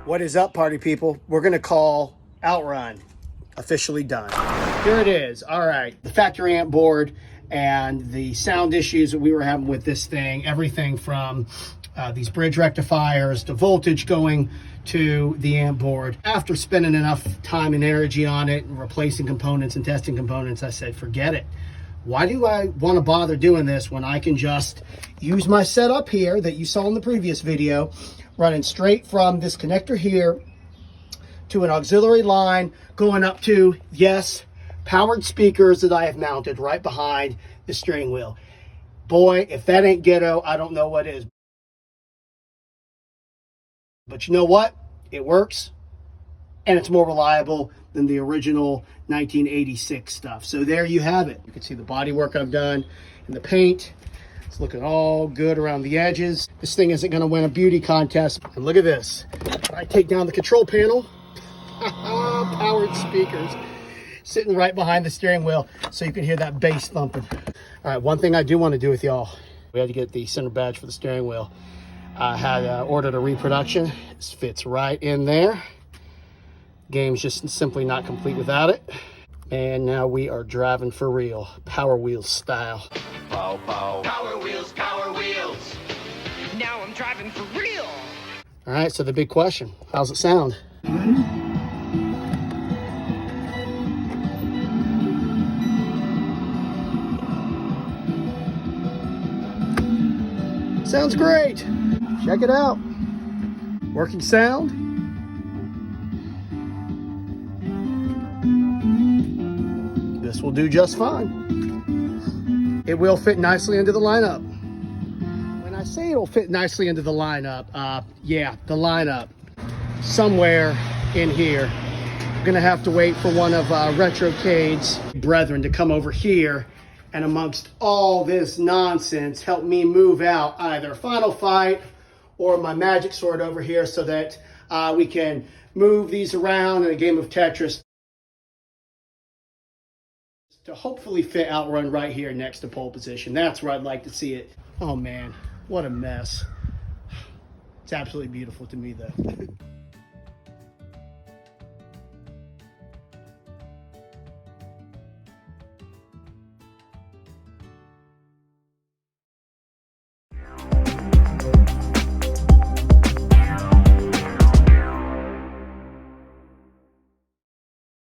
What is up, party people? We're gonna call Outrun officially done. Here it is. All right, the factory amp board and the sound issues that we were having with this thing, everything from these bridge rectifiers to voltage going to the amp board. After spending enough time and energy on it and replacing components and testing components, I said, forget it. Why do I want to bother doing this when I can just use my setup here that you saw in the previous video, running straight from this connector here to an auxiliary line going up to, yes, powered speakers that I have mounted right behind the steering wheel. Boy, if that ain't ghetto, I don't know what is. But you know what? It works, and it's more reliable than the original 1986 stuff. So there you have it. You can see the body work I've done and the paint. It's looking all good around the edges. This thing isn't gonna win a beauty contest. And look at this. I take down the control panel, powered speakers, sitting right behind the steering wheel so you can hear that bass thumping. All right, one thing I do wanna do with y'all, we had to get the center badge for the steering wheel. I had ordered a reproduction. This fits right in there. Game's just simply not complete without it. And now we are driving for real, Power Wheels style. Pow, pow. Power wheels, power wheels. Now I'm driving for real. All right, so the big question, how's it sound? Sounds great. Check it out. Working sound. This will do just fine. It will fit nicely into the lineup. When I say it'll fit nicely into the lineup, yeah, the lineup. Somewhere in here, I'm gonna have to wait for one of Retrocade's brethren to come over here and amongst all this nonsense, help me move out either Final Fight or my magic sword over here so that we can move these around in a game of Tetris to hopefully fit Outrun right here next to pole position. That's where I'd like to see it. Oh man, what a mess. It's absolutely beautiful to me though.